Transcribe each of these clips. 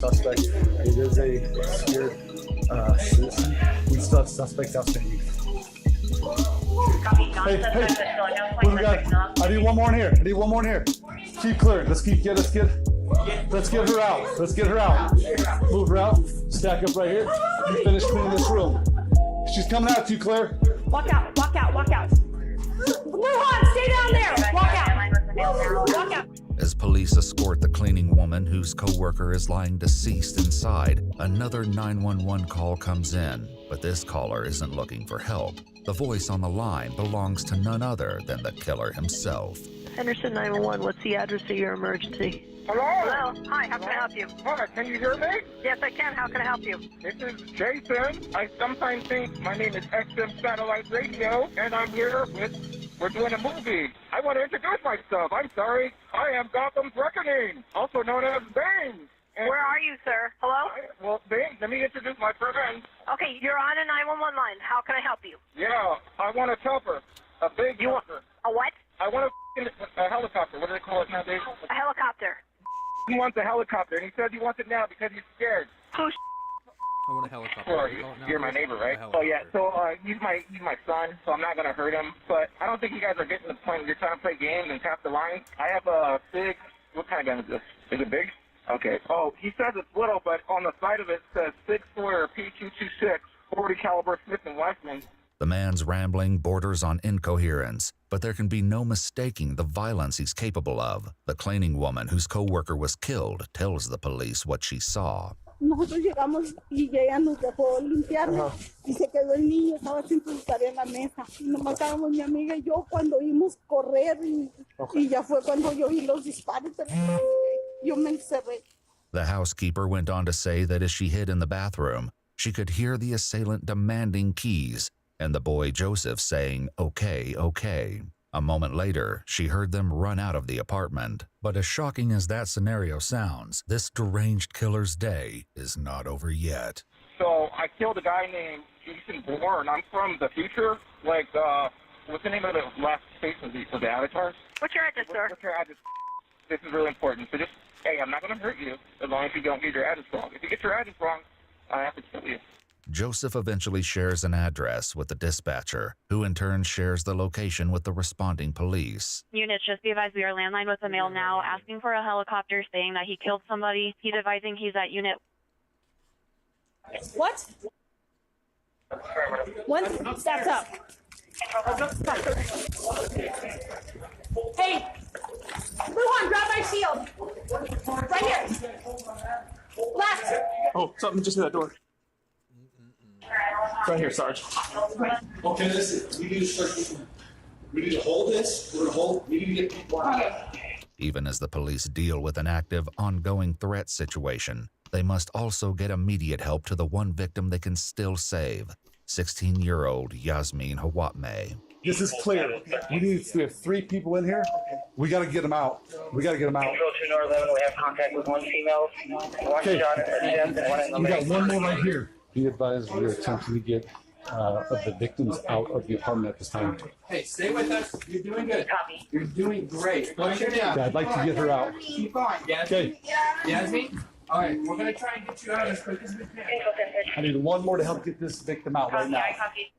Suspect. It is a scared citizen. We still have suspects outstanding. Hey, what do we got? I need one more in here. I need one more in here. Keep clear. Let's get her out. Let's get her out. Move her out. Stack up right here. You finish cleaning this room. She's coming out to you, Claire. Walk out. Walk out. Walk out. Lujan, stay down there. Walk out. Walk out. As police escort the cleaning woman whose co-worker is lying deceased inside, another 911 call comes in, but this caller isn't looking for help. The voice on the line belongs to none other than the killer himself. Henderson 911, what's the address of your emergency? Hello? Hello? Hi, how can I help you? Hi, can you hear me? Yes, I can. How can I help you? This is Jason. I sometimes think my name is XM Satellite Radio, and I'm here we're doing a movie. I want to introduce myself. I'm sorry. I am Gotham's Reckoning, also known as Bane. Where are you, sir? Hello? Well, Bane, let me introduce my friend. Okay, you're on a 911 line. How can I help you? Yeah, I want a chopper. A big chopper. A what? I want a helicopter. What do they call it nowadays? A helicopter. He wants a helicopter, and he says he wants it now because he's scared. Who's I want a helicopter. Well, you're my neighbor, right? Oh, yeah. So he's my son, so I'm not going to hurt him. But I don't think you guys are getting to the point where you're trying to play games and tap the line. I have a big, what kind of gun is this? Is it big? Okay. Oh, he says it's little, but on the side of it says 6.4 P226, 40 caliber Smith & Wesson. The man's rambling borders on incoherence, but there can be no mistaking the violence he's capable of. The cleaning woman whose co-worker was killed tells the police what she saw. Nosotros llegamos y ella nos dejó limpiarla y se quedó el niño, estaba sin preguntar en la mesa. Y nomás estábamos mi amiga y yo cuando oímos correr y ya fue cuando yo oí los disparos, pero yo me encerré. The housekeeper went on to say that as she hid in the bathroom, she could hear the assailant demanding keys and the boy Joseph saying, "Okay, okay." A moment later, she heard them run out of the apartment. But as shocking as that scenario sounds, this deranged killer's day is not over yet. So I killed a guy named Jason Bourne. I'm from the future. Like, what's the name of the last face of the avatars? What's your address, sir? What's your address? This is really important. So just, hey, I'm not going to hurt you as long as you don't get your address wrong. If you get your address wrong, I have to kill you. Joseph eventually shares an address with the dispatcher, who in turn shares the location with the responding police. Units, just be advised we are landline with a male now, asking for a helicopter, saying that he killed somebody. He's advising he's at unit. What? One stacks up. Hey, Lujan, grab my shield. Right here. Left. Oh, something just hit that door. Right here, Sarge. Okay, listen. We need to hold this. We need to get people out. Even as the police deal with an active, ongoing threat situation, they must also get immediate help to the one victim they can still save, 16-year-old Yasmin Hawatmeh. This is clear. We have 3 people in here. We got to get them out. We got to get them out. Control 2 North 11, we have contact with 1 female, 1 Okay. shot at the chest and 1 in the We got leg. one more right here. Be advised, we are attempting to get of the victims out of the apartment at this time. Hey, stay with us. You're doing good. Copy. You're doing great. What's your name? Yeah, I'd like to get her out. Keep on. Yasmin? Okay, Yasmin? All right, we're going to try and get you out as quick as we can. Control 10. I need one more to help get this victim out right now. Copy.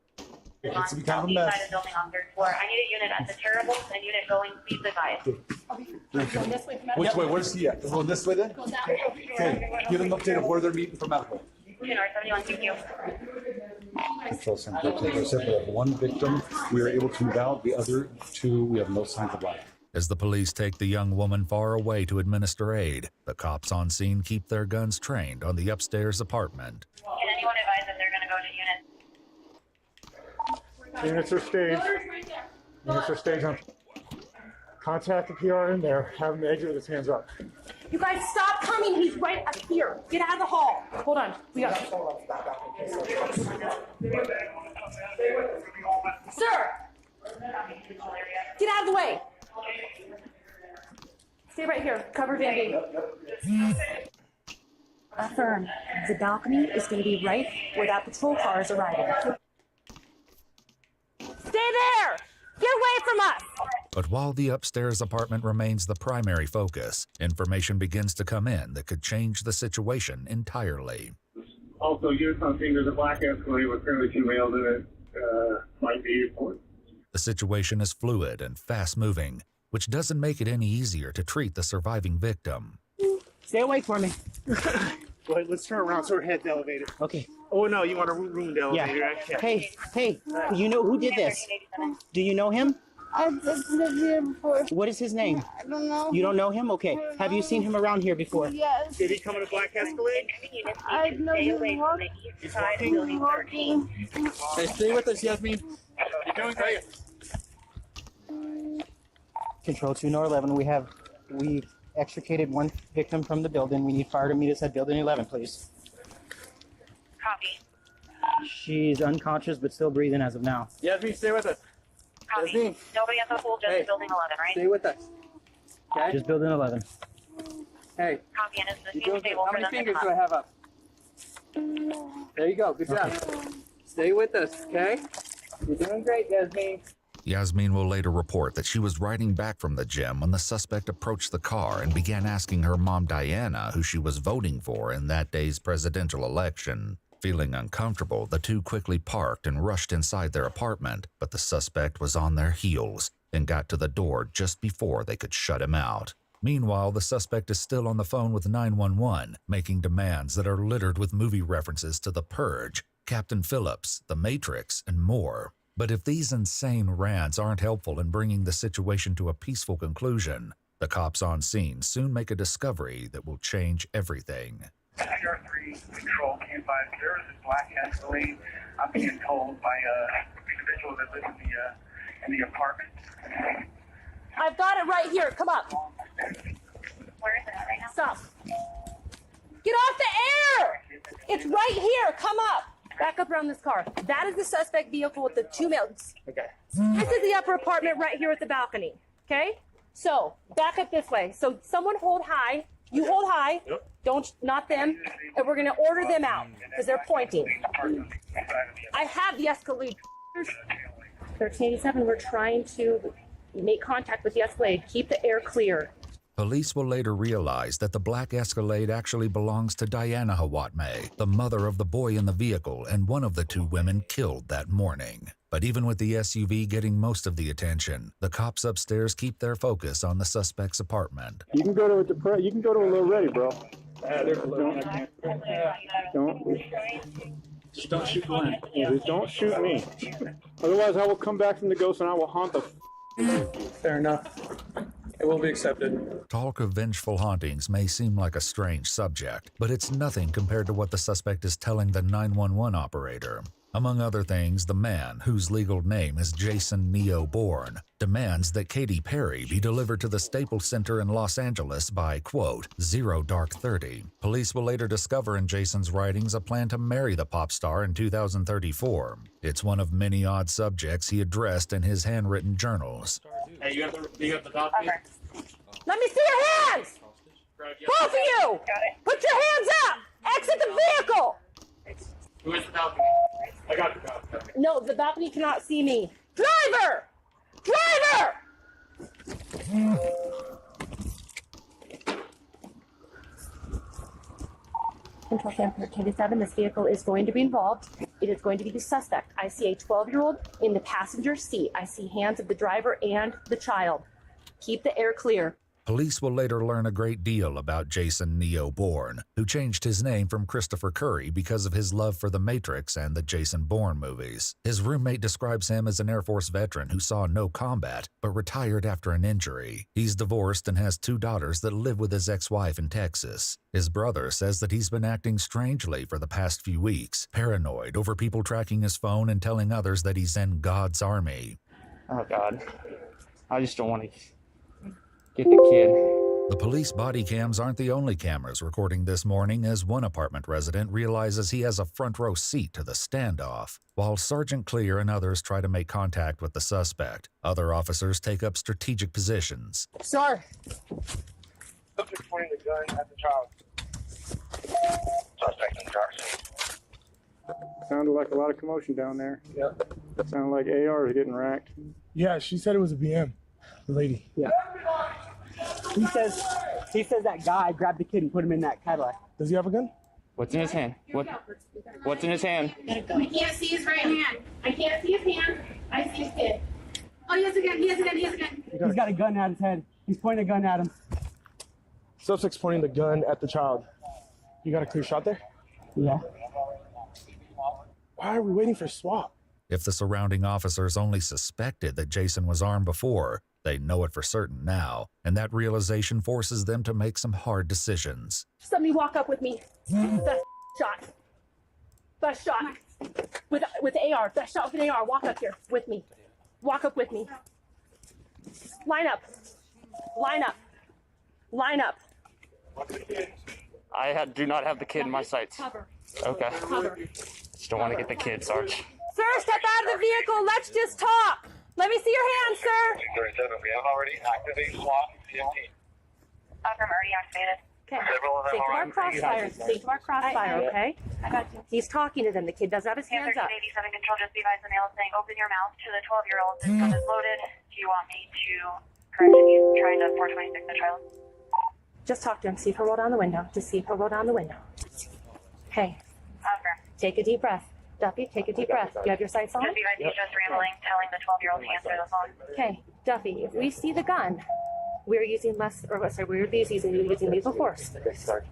It's become a mess. Side of building on 3rd floor. I need a unit at the terrible and unit going speed the guy. Which way? Where's he at? Going this way then? Okay, give them an update of where they're meeting for medical. Unit 71, thank you. Control center, we have 1 victim. We are able to move out. The other 2, we have no signs of life. As the police take the young woman far away to administer aid, the cops on scene keep their guns trained on the upstairs apartment. Can anyone advise that they're going to go to unit? Units are staged. Units are staged on. Contact the PR in there. Have him exit with his hands up. You guys stop coming. He's right up here. Get out of the hall. Hold on. We got. Sir. Get out of the way. Stay right here. Cover Van Dien. Affirm. The balcony is going to be right where that patrol car is arriving. Stay there. Get away from us. But while the upstairs apartment remains the primary focus, information begins to come in that could change the situation entirely. Also, here's something, there's a black Escalade with apparently 2 males in it, might be important. The situation is fluid and fast-moving, which doesn't make it any easier to treat the surviving victim. Stay away from me. Wait, let's turn around so her head's elevated. Okay. Oh no, you want to ruin the elevator, right? Yeah. Hey, you know who did this? Do you know him? I've just lived here before. What is his name? I don't know. You don't know him? Okay. Have you seen him around here before? Yes. Did he come in a black Escalade? I know him walking. He's walking. Hey, stay with us, Yasmin. You're doing great. Control 211, we extricated one victim from the building. We need fire to meet us at building 11, please. Copy. She's unconscious but still breathing as of now. Yasmin, stay with us. Copy. Yasmin. Nobody at the pool, just Hey. building 11, right? Stay with us. Okay? Just building 11. Hey, Copy, and is the you're scene doing good. stable How for many them to fingers come do I up? have up? There you go. Good job. Stay with us, okay? You're doing great, Yasmin. Yasmin will later report that she was riding back from the gym when the suspect approached the car and began asking her mom Diana who she was voting for in that day's presidential election. Feeling uncomfortable, the two quickly parked and rushed inside their apartment, but the suspect was on their heels and got to the door just before they could shut him out. Meanwhile, the suspect is still on the phone with 911, making demands that are littered with movie references to The Purge, Captain Phillips, The Matrix, and more. But if these insane rants aren't helpful in bringing the situation to a peaceful conclusion, the cops on scene soon make a discovery that will change everything. PR3 Control Camp 5, there is a black Escalade. I'm being told by individual that lives in the apartment. I've got it right here. Come up. Where is it right now? Stop. Get off the air! It's right here. Come up. Back up around this car. That is the suspect vehicle with the 2 males. Okay. This is the upper apartment right here with the balcony. Okay? So, back up this way. So, someone hold high. You hold high. Yep. Don't, not them. And we're going to order them out because they're pointing. I have the Escalade. 1387, we're trying to make contact with the Escalade. Keep the air clear. Police will later realize that the black Escalade actually belongs to Diana Hawatme, the mother of the boy in the vehicle and one of the 2 women killed that morning. But even with the SUV getting most of the attention, the cops upstairs keep their focus on the suspect's apartment. You can go to a little ready, bro. Just don't shoot Glenn. Yeah, just don't shoot me. Otherwise, I will come back from the ghost and I will haunt the. Fair enough. It will be accepted. Talk of vengeful hauntings may seem like a strange subject, but it's nothing compared to what the suspect is telling the 911 operator. Among other things, the man, whose legal name is Jason Neo Bourne, demands that Katy Perry be delivered to the Staples Center in Los Angeles by, quote, 0:30. Police will later discover in Jason's writings a plan to marry the pop star in 2034. It's one of many odd subjects he addressed in his handwritten journals. Hey, you have the document? Let me see your hands! Both of you! Put your hands up! Exit the vehicle! Who is the balcony? I got the balcony. No, the balcony cannot see me. Driver! Driver! Control Cam 1387, this vehicle is going to be involved. It is going to be the suspect. I see a 12-year-old in the passenger seat. I see hands of the driver and the child. Keep the air clear. Police will later learn a great deal about Jason Neo Bourne, who changed his name from Christopher Curry because of his love for The Matrix and the Jason Bourne movies. His roommate describes him as an Air Force veteran who saw no combat, but retired after an injury. He's divorced and has 2 daughters that live with his ex-wife in Texas. His brother says that he's been acting strangely for the past few weeks, paranoid over people tracking his phone and telling others that he's in God's army. Oh, God. I just don't want to get the kid. The police body cams aren't the only cameras recording this morning, as one apartment resident realizes he has a front row seat to the standoff. While Sergeant Clear and others try to make contact with the suspect, other officers take up strategic positions. Sir! Subject pointing the gun at the child. Suspect in the car seat. Sounded like a lot of commotion down there. Yep. Sounded like AR is getting racked. Yeah, she said it was a BM. The lady. Yeah. He says that guy grabbed the kid and put him in that Cadillac. Does he have a gun? What's in his hand? What's in his hand? I can't see his right hand. I can't see his hand. I see his kid. Oh, he has a gun. He has a gun. He has a gun. He's got a gun at his head. He's pointing a gun at him. Suspect's pointing the gun at the child. You got a clear shot there? Yeah. Why are we waiting for SWAT? If the surrounding officers only suspected that Jason was armed before, they know it for certain now, and that realization forces them to make some hard decisions. Somebody walk up with me. Best shot. Best shot. With AR. Best shot with an AR. Walk up here with me. Walk up with me. Line up. Line up. Line up. I do not have the kid in my sights. Cover. Okay. Cover. Just don't want to get the kid, Sarge. Sir, step out of the vehicle. Let's just talk. Let me see your hand, sir. 37, we have already activated SWAT 15. Affirm, already activated. Okay. Several of them Think of are our on crossfire. Think of our crossfire, okay? I got you. He's talking to them. The kid doesn't have his hands up. 1387 control, just be advised the male is saying, open your mouth to the 12-year-old. This gun is loaded. Do you want me to correct it? He's trying to 426 the child. Just talk to him. See if he'll roll down the window. Just see if he'll roll down the window. Hey, Affirm. take a deep breath. Duffy, take a deep breath. You have your sights on? Just be advised he's just rambling, telling the 12-year-old to answer the phone. Okay, Duffy, if we see the gun, we're using we're using lethal force.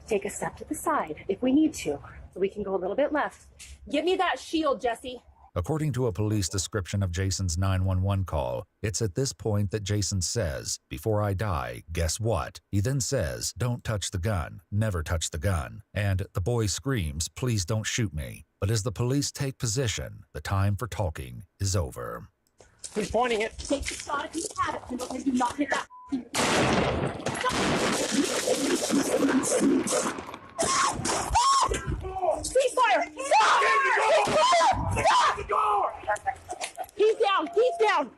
Take a step to the side if we need to. So we can go a little bit left. Give me that shield, Jesse. According to a police description of Jason's 911 call, it's at this point that Jason says, "Before I die, guess what?" He then says, "Don't touch the gun, never touch the gun." And the boy screams, "Please don't shoot me." But as the police take position, the time for talking is over. He's pointing it. Take the shot if you have it, and do not hit that. Ceasefire! Stop! Stop! He's down! He's down!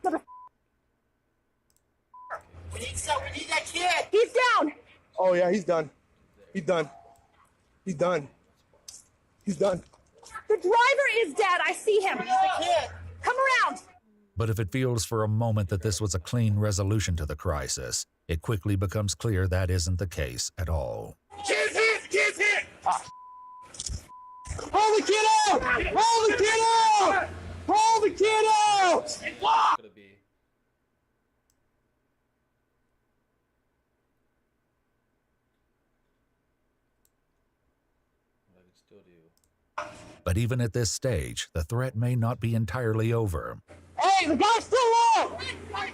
We need that kid! He's down! Oh yeah, he's done. He's done. He's done. He's done. The driver is dead. I see him. Come around. But if it feels for a moment that this was a clean resolution to the crisis, it quickly becomes clear that isn't the case at all. Kid's hit! Kid's hit! Hold the kid out! Hold the kid out! Hold the kid out! But even at this stage, the threat may not be entirely over. Hey, the guy's still off!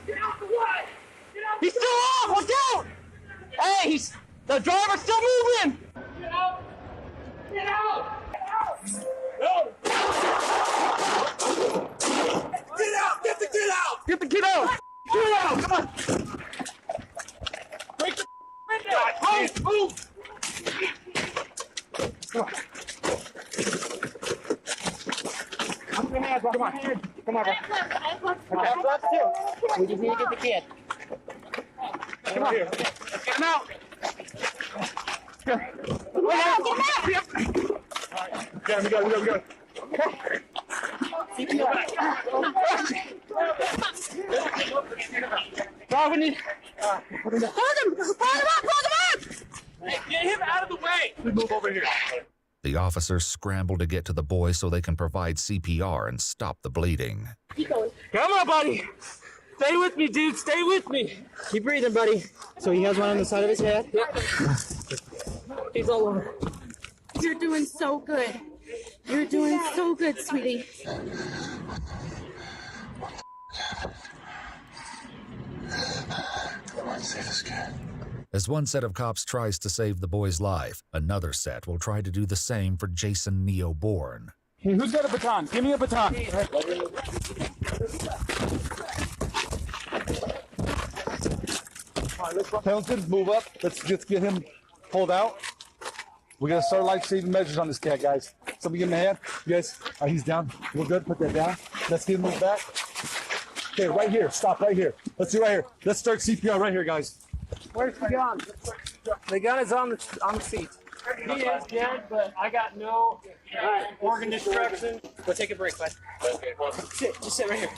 Get out the way! He's still off! Watch out! Hey, the driver's still moving! Get out! Get out! No! Get out! Get the kid out! Get the kid out! Get out! Come on! Break the window! Move! Come on. Come on. Come on. Come on, bro. Hands left too. We just need to get the kid. Come on. Get him out. Get him out. Get him, we got it. Bro, we need... Hold him! Hold him up! Hey, get him out of the way! We move over here. The officers scramble to get to the boy so they can provide CPR and stop the bleeding. Keep going. Come on, buddy. Stay with me, dude. Stay with me. Keep breathing, buddy. So he has one on the side of his head. Yep. He's all over. You're doing so good. You're doing so good, sweetie. As one set of cops tries to save the boy's life, another set will try to do the same for Jason Neo Bourne. Hey, who's got a baton? Give me a baton. All right, let's Pendleton, move up. Let's get him pulled out. We're gonna start life-saving measures on this cat, guys. Somebody give him a hand. You guys, he's down. We're good. Put that down. Let's get him moved back. Okay, right here. Stop right here. Let's do right here. Let's start CPR right here, guys. Where's the gun? The gun is on the seat. He is dead, but I got no organ destruction. Go take a break, bud. Just sit right here.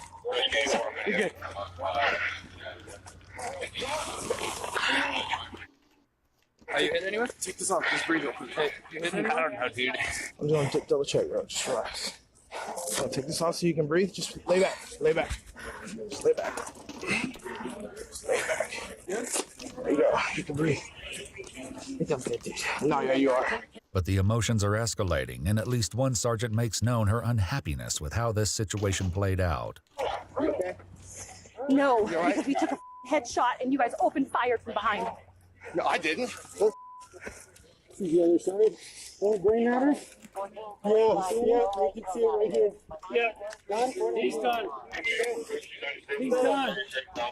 You're good. Are you hitting anyone? Take this off. Just breathe real quick. Hey, you hitting anyone? I don't know, dude. I'm going to double check, bro. Just relax. I'll take this off so you can breathe. Just lay back. Lay back. Just lay back. Just lay back. There you go. You can breathe. I think I'm good, dude. No, yeah, you are. But the emotions are escalating, and at least one sergeant makes known her unhappiness with how this situation played out. No, because we took a headshot and you guys opened fire from behind. No, I didn't. See the other side? Oh, brain matter? Yeah, I can see it right here. Yeah, done? He's done. He's done.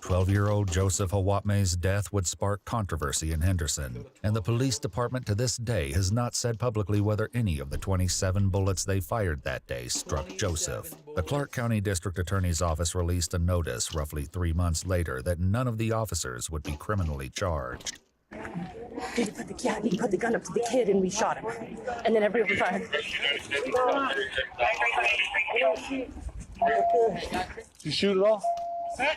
12-year-old Joseph Hawatme's death would spark controversy in Henderson, and the police department to this day has not said publicly whether any of the 27 bullets they fired that day struck Joseph. The Clark County District Attorney's Office released a notice roughly 3 months later that none of the officers would be criminally charged. He put the gun up to the kid and we shot him. And then everybody was fired. Did you shoot at all?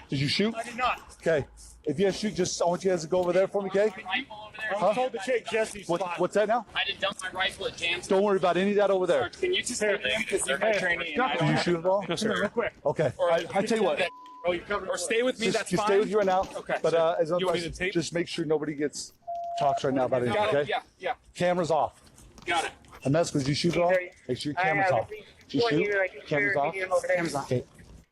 Did you shoot? I did not. Okay. If you guys shoot, just I want you guys to go over there for me, okay? I'm told to check Jesse's spot. What's that now? I did dump my rifle at Jam's. Don't worry about any of that over there. Can you just stay there because you're my trainee and I Did don't you have shoot at all? No, sir. Real quick. Okay. I tell you what. or stay with me, Just, that's just fine. stay with you right now. Okay. But as you want me to tape? just make sure nobody talks right now about anything, Got it. okay? Yeah. Cameras off. Got it. And that's because you shoot it all. Make sure your camera's off. You shoot. Cameras off. Okay.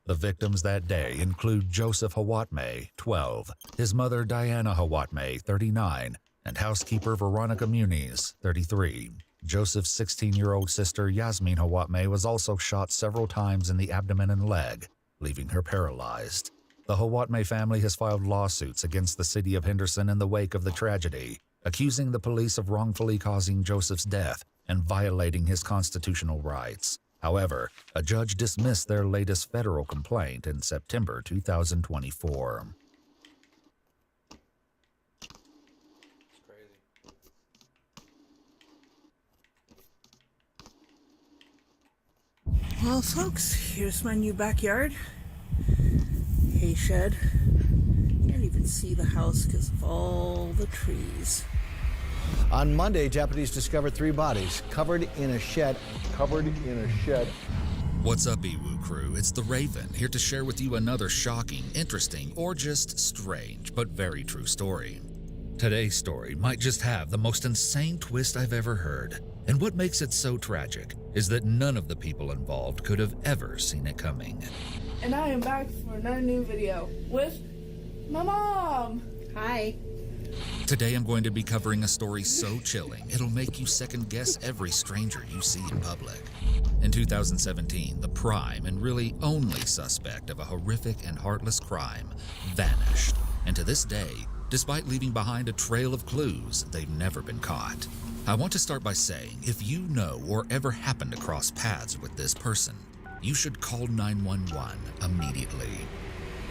The victims that day include Joseph Hawatme, 12, his mother Diana Hawatme, 39, and housekeeper Veronica Muniz, 33. Joseph's 16-year-old sister Yasmin Hawatme was also shot several times in the abdomen and leg, leaving her paralyzed. The Hawatme family has filed lawsuits against the city of Henderson in the wake of the tragedy, accusing the police of wrongfully causing Joseph's death and violating his constitutional rights. However, a judge dismissed their latest federal complaint in September 2024. Well, folks, here's my new backyard. Hay shed. Can't even see the house because of all the trees. On Monday, deputies discovered 3 bodies covered in a shed. What's up, EWU crew? It's the Raven, here to share with you another shocking, interesting, or just strange, but very true story. Today's story might just have the most insane twist I've ever heard. And what makes it so tragic is that none of the people involved could have ever seen it coming. And I am back for another new video with my mom. Hi. Today I'm going to be covering a story so chilling, it'll make you second guess every stranger you see in public. In 2017, the prime and really only suspect of a horrific and heartless crime vanished. And to this day, despite leaving behind a trail of clues, they've never been caught. I want to start by saying, if you know or ever happened to cross paths with this person, you should call 911 immediately.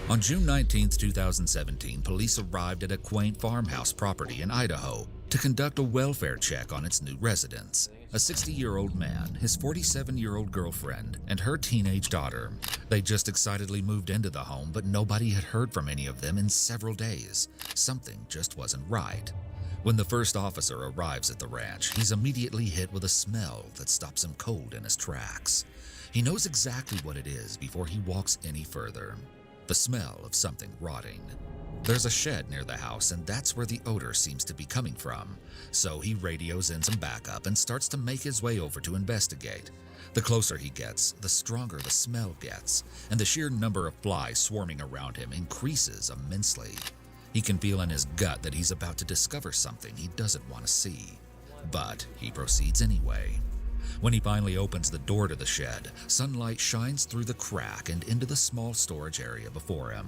On June 19, 2017, police arrived at a quaint farmhouse property in Idaho to conduct a welfare check on its new residents. A 60-year-old man, his 47-year-old girlfriend, and her teenage daughter. They just excitedly moved into the home, but nobody had heard from any of them in several days. Something just wasn't right. When the first officer arrives at the ranch, he's immediately hit with a smell that stops him cold in his tracks. He knows exactly what it is before he walks any further. The smell of something rotting. There's a shed near the house, and that's where the odor seems to be coming from. So he radios in some backup and starts to make his way over to investigate. The closer he gets, the stronger the smell gets, and the sheer number of flies swarming around him increases immensely. He can feel in his gut that he's about to discover something he doesn't want to see. But he proceeds anyway. When he finally opens the door to the shed, sunlight shines through the crack and into the small storage area before him.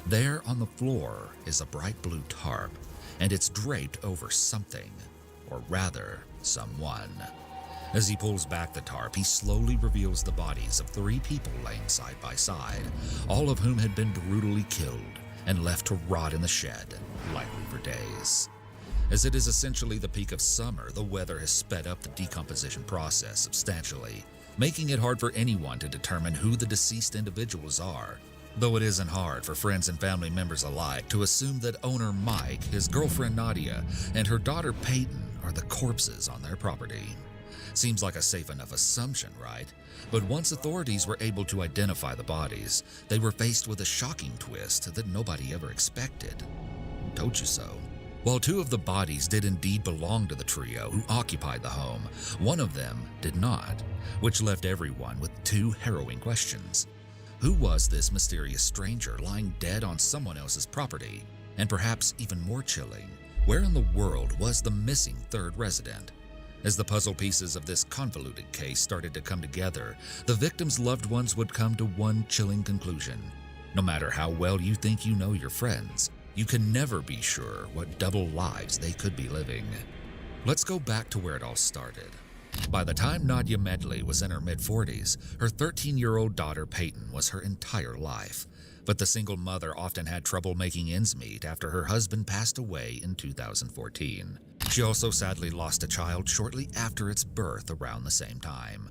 There on the floor is a bright blue tarp, and it's draped over something, or rather, someone. As he pulls back the tarp, he slowly reveals the bodies of 3 people laying side by side, all of whom had been brutally killed and left to rot in the shed, likely for days. As it is essentially the peak of summer, the weather has sped up the decomposition process substantially, making it hard for anyone to determine who the deceased individuals are. Though it isn't hard for friends and family members alike to assume that owner Mike, his girlfriend Nadia, and her daughter Peyton are the corpses on their property. Seems like a safe enough assumption, right? But once authorities were able to identify the bodies, they were faced with a shocking twist that nobody ever expected. Told you so. While 2 of the bodies did indeed belong to the trio who occupied the home, one of them did not, which left everyone with 2 harrowing questions. Who was this mysterious stranger lying dead on someone else's property? And perhaps even more chilling, where in the world was the missing 3rd resident? As the puzzle pieces of this convoluted case started to come together, the victims' loved ones would come to one chilling conclusion. No matter how well you think you know your friends, you can never be sure what double lives they could be living. Let's go back to where it all started. By the time Nadia Medley was in her mid-40s, her 13-year-old daughter Peyton was her entire life. But the single mother often had trouble making ends meet after her husband passed away in 2014. She also sadly lost a child shortly after its birth around the same time.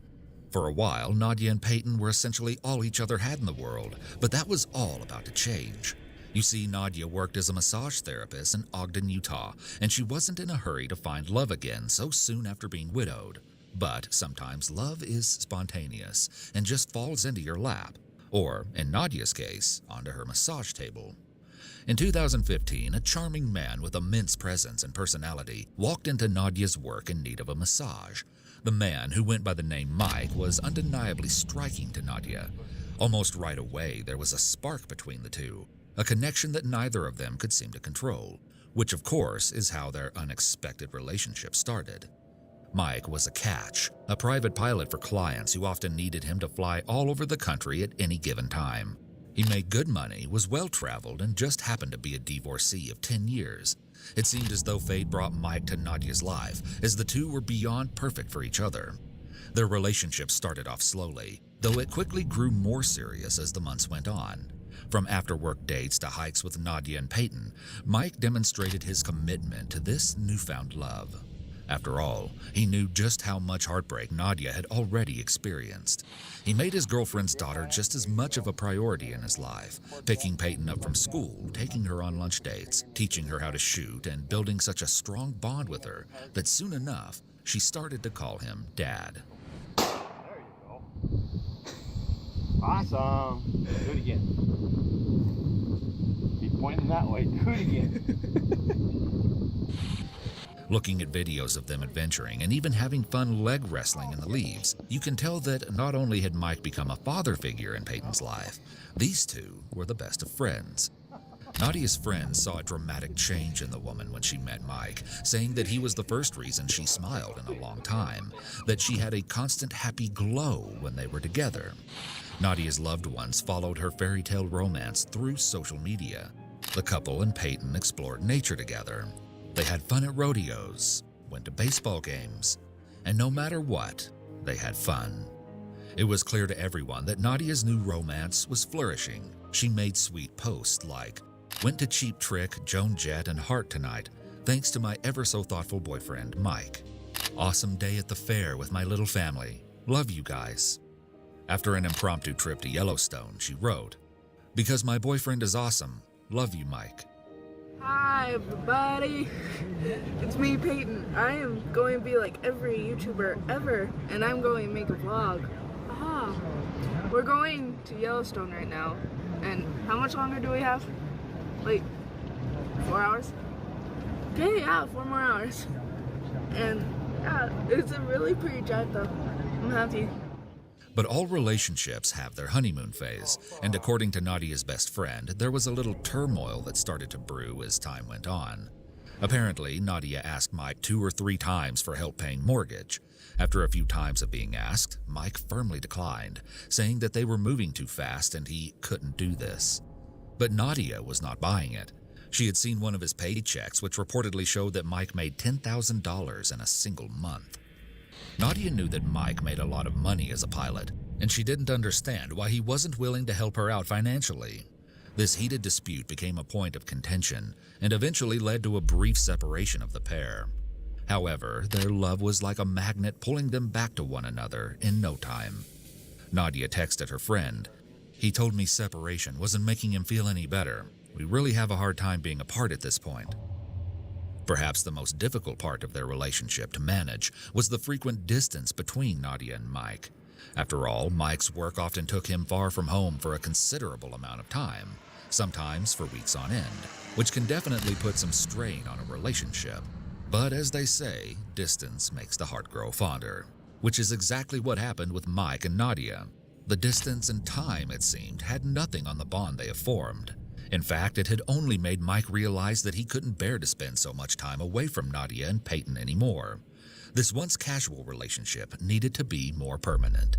For a while, Nadia and Peyton were essentially all each other had in the world, but that was all about to change. You see, Nadia worked as a massage therapist in Ogden, Utah, and she wasn't in a hurry to find love again so soon after being widowed. But sometimes love is spontaneous and just falls into your lap, or, in Nadia's case, onto her massage table. In 2015, a charming man with immense presence and personality walked into Nadia's work in need of a massage. The man, who went by the name Mike, was undeniably striking to Nadia. Almost right away, there was a spark between the two, a connection that neither of them could seem to control, which of course is how their unexpected relationship started. Mike was a catch, a private pilot for clients who often needed him to fly all over the country at any given time. He made good money, was well-traveled, and just happened to be a divorcee of 10 years. It seemed as though fate brought Mike to Nadia's life, as the two were beyond perfect for each other. Their relationship started off slowly, though it quickly grew more serious as the months went on. From after-work dates to hikes with Nadia and Peyton, Mike demonstrated his commitment to this newfound love. After all, he knew just how much heartbreak Nadia had already experienced. He made his girlfriend's daughter just as much of a priority in his life, picking Peyton up from school, taking her on lunch dates, teaching her how to shoot, and building such a strong bond with her that soon enough, she started to call him Dad. There you go. Awesome. Do it again. Keep pointing that way. Do it again. Looking at videos of them adventuring and even having fun leg wrestling in the leaves, you can tell that not only had Mike become a father figure in Peyton's life, these two were the best of friends. Nadia's friends saw a dramatic change in the woman when she met Mike, saying that he was the first reason she smiled in a long time, that she had a constant happy glow when they were together. Nadia's loved ones followed her fairy tale romance through social media. The couple and Peyton explored nature together. They had fun at rodeos, went to baseball games, and no matter what, they had fun. It was clear to everyone that Nadia's new romance was flourishing. She made sweet posts like, "Went to Cheap Trick, Joan Jett, and Heart tonight, thanks to my ever-so-thoughtful boyfriend, Mike. Awesome day at the fair with my little family. Love you guys." After an impromptu trip to Yellowstone, she wrote, "Because my boyfriend is awesome. Love you, Mike." Hi everybody, it's me Peyton. I am going to be like every YouTuber ever, and I'm going to make a vlog. Aha! We're going to Yellowstone right now, and how much longer do we have? Like 4 hours? Okay, yeah, 4 more hours. And yeah, it's a really pretty drive though. I'm happy. But all relationships have their honeymoon phase, and according to Nadia's best friend, there was a little turmoil that started to brew as time went on. Apparently, Nadia asked Mike 2 or 3 times for help paying mortgage. After a few times of being asked, Mike firmly declined, saying that they were moving too fast and he couldn't do this. But Nadia was not buying it. She had seen one of his paychecks, which reportedly showed that Mike made $10,000 in a single month. Nadia knew that Mike made a lot of money as a pilot, and she didn't understand why he wasn't willing to help her out financially. This heated dispute became a point of contention and eventually led to a brief separation of the pair. However, their love was like a magnet pulling them back to one another in no time. Nadia texted her friend, He told me separation wasn't making him feel any better. We really have a hard time being apart at this point. Perhaps the most difficult part of their relationship to manage was the frequent distance between Nadia and Mike. After all, Mike's work often took him far from home for a considerable amount of time, sometimes for weeks on end, which can definitely put some strain on a relationship. But as they say, distance makes the heart grow fonder, which is exactly what happened with Mike and Nadia. The distance and time, it seemed, had nothing on the bond they have formed. In fact, it had only made Mike realize that he couldn't bear to spend so much time away from Nadia and Peyton anymore. This once casual relationship needed to be more permanent.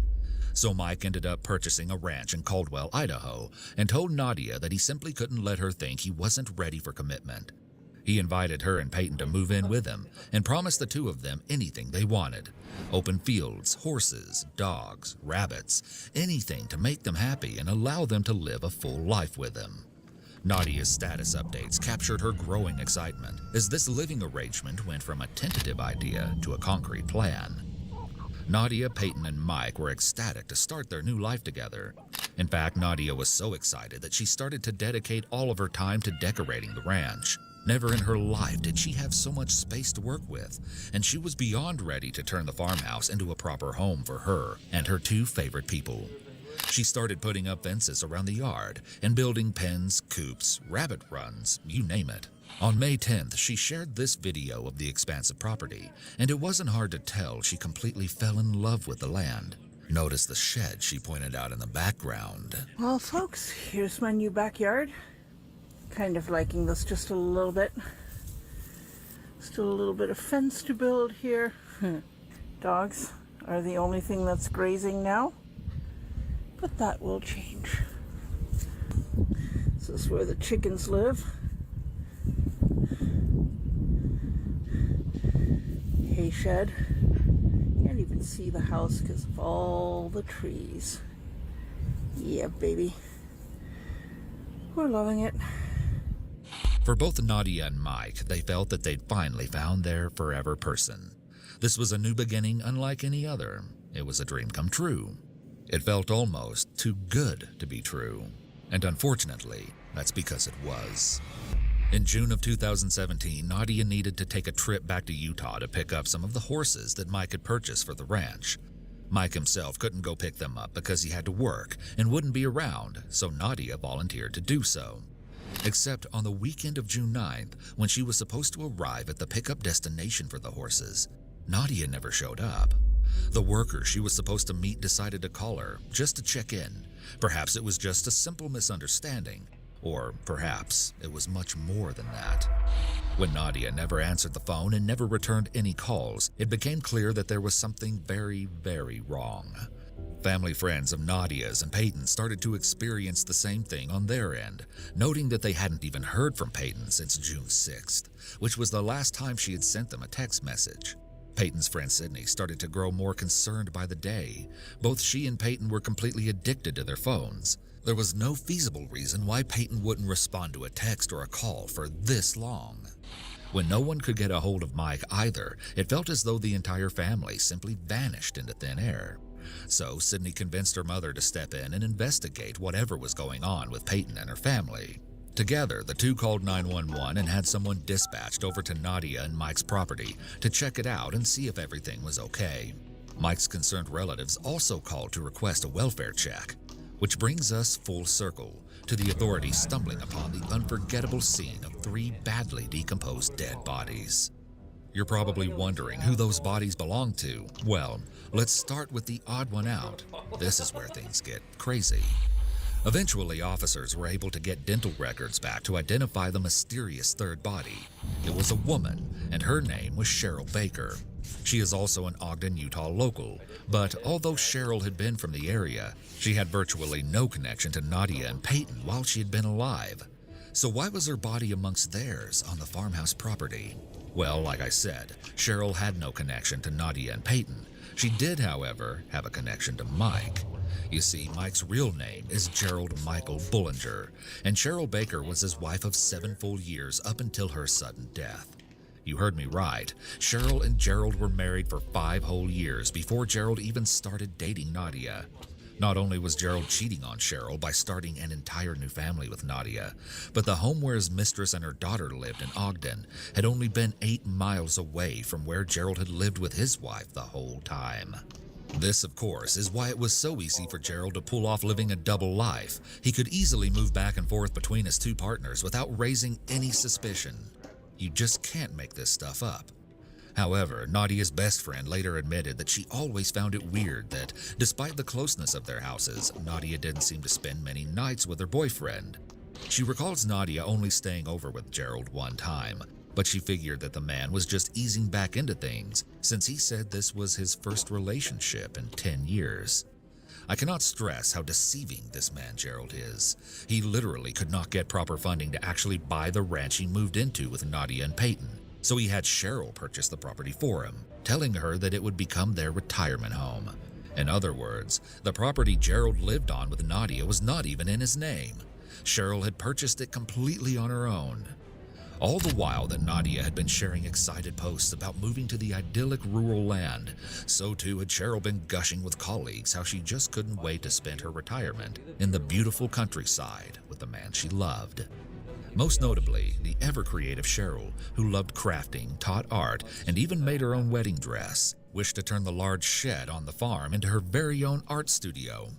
So Mike ended up purchasing a ranch in Caldwell, Idaho, and told Nadia that he simply couldn't let her think he wasn't ready for commitment. He invited her and Peyton to move in with him and promised the two of them anything they wanted. Open fields, horses, dogs, rabbits, anything to make them happy and allow them to live a full life with him. Nadia's status updates captured her growing excitement as this living arrangement went from a tentative idea to a concrete plan. Nadia, Peyton, and Mike were ecstatic to start their new life together. In fact, Nadia was so excited that she started to dedicate all of her time to decorating the ranch. Never in her life did she have so much space to work with, and she was beyond ready to turn the farmhouse into a proper home for her and her two favorite people. She started putting up fences around the yard and building pens, coops, rabbit runs, you name it. On May 10th, she shared this video of the expansive property, and it wasn't hard to tell she completely fell in love with the land. Notice the shed she pointed out in the background. Well, folks, here's my new backyard. Kind of liking this just a little bit. Still a little bit of fence to build here. Dogs are the only thing that's grazing now, but that will change. This is where the chickens live. Hay shed. Can't even see the house because of all the trees. Yeah, baby. We're loving it. For both Nadia and Mike, they felt that they'd finally found their forever person. This was a new beginning unlike any other. It was a dream come true. It felt almost too good to be true. And unfortunately, that's because it was. In June of 2017, Nadia needed to take a trip back to Utah to pick up some of the horses that Mike had purchased for the ranch. Mike himself couldn't go pick them up because he had to work and wouldn't be around, so Nadia volunteered to do so. Except on the weekend of June 9th, when she was supposed to arrive at the pickup destination for the horses, Nadia never showed up. The worker she was supposed to meet decided to call her just to check in. Perhaps it was just a simple misunderstanding, or perhaps it was much more than that. When Nadia never answered the phone and never returned any calls, it became clear that there was something very, very wrong. Family friends of Nadia's and Peyton started to experience the same thing on their end, noting that they hadn't even heard from Peyton since June 6th, which was the last time she had sent them a text message. Peyton's friend Sydney started to grow more concerned by the day. Both she and Peyton were completely addicted to their phones. There was no feasible reason why Peyton wouldn't respond to a text or a call for this long. When no one could get a hold of Mike either, it felt as though the entire family simply vanished into thin air. So Sydney convinced her mother to step in and investigate whatever was going on with Peyton and her family. Together, the two called 911 and had someone dispatched over to Nadia and Mike's property to check it out and see if everything was okay. Mike's concerned relatives also called to request a welfare check, which brings us full circle to the authorities stumbling upon the unforgettable scene of 3 badly decomposed dead bodies. You're probably wondering who those bodies belong to. Well, let's start with the odd one out. This is where things get crazy. Eventually, officers were able to get dental records back to identify the mysterious third body. It was a woman, and her name was Cheryl Baker. She is also an Ogden, Utah local, but although Cheryl had been from the area, she had virtually no connection to Nadia and Peyton while she had been alive. So why was her body amongst theirs on the farmhouse property? Well, like I said, Cheryl had no connection to Nadia and Peyton. She did, however, have a connection to Mike. You see, Mike's real name is Gerald Michael Bullinger, and Cheryl Baker was his wife of 7 full years up until her sudden death. You heard me right. Cheryl and Gerald were married for 5 whole years before Gerald even started dating Nadia. Not only was Gerald cheating on Cheryl by starting an entire new family with Nadia, but the home where his mistress and her daughter lived in Ogden had only been 8 miles away from where Gerald had lived with his wife the whole time. This, of course, is why it was so easy for Gerald to pull off living a double life. He could easily move back and forth between his two partners without raising any suspicion. You just can't make this stuff up. However, Nadia's best friend later admitted that she always found it weird that, despite the closeness of their houses, Nadia didn't seem to spend many nights with her boyfriend. She recalls Nadia only staying over with Gerald one time, but she figured that the man was just easing back into things since he said this was his first relationship in 10 years. I cannot stress how deceiving this man Gerald is. He literally could not get proper funding to actually buy the ranch he moved into with Nadia and Peyton. So he had Cheryl purchase the property for him, telling her that it would become their retirement home. In other words, the property Gerald lived on with Nadia was not even in his name. Cheryl had purchased it completely on her own. All the while that Nadia had been sharing excited posts about moving to the idyllic rural land, so too had Cheryl been gushing with colleagues how she just couldn't wait to spend her retirement in the beautiful countryside with the man she loved. Most notably, the ever-creative Cheryl, who loved crafting, taught art, and even made her own wedding dress, wished to turn the large shed on the farm into her very own art studio.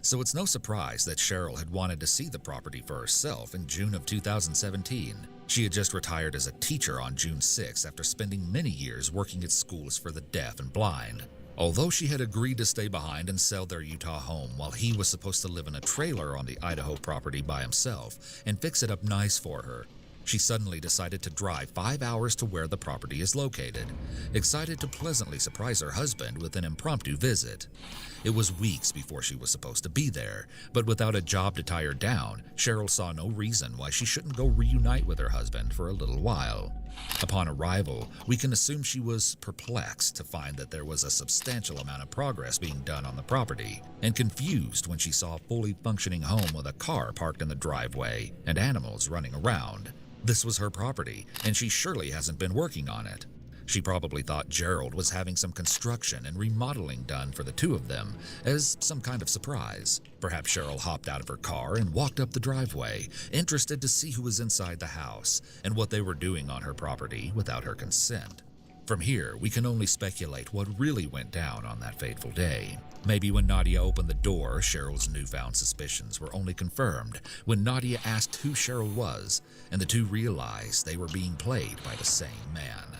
So it's no surprise that Cheryl had wanted to see the property for herself in June of 2017. She had just retired as a teacher on June 6 after spending many years working at schools for the deaf and blind. Although she had agreed to stay behind and sell their Utah home while he was supposed to live in a trailer on the Idaho property by himself and fix it up nice for her, she suddenly decided to drive 5 hours to where the property is located, excited to pleasantly surprise her husband with an impromptu visit. It was weeks before she was supposed to be there, but without a job to tie her down, Cheryl saw no reason why she shouldn't go reunite with her husband for a little while. Upon arrival, we can assume she was perplexed to find that there was a substantial amount of progress being done on the property, and confused when she saw a fully functioning home with a car parked in the driveway and animals running around. This was her property, and she surely hasn't been working on it. She probably thought Gerald was having some construction and remodeling done for the two of them as some kind of surprise. Perhaps Cheryl hopped out of her car and walked up the driveway, interested to see who was inside the house and what they were doing on her property without her consent. From here, we can only speculate what really went down on that fateful day. Maybe when Nadia opened the door, Cheryl's newfound suspicions were only confirmed when Nadia asked who Cheryl was, and the two realized they were being played by the same man.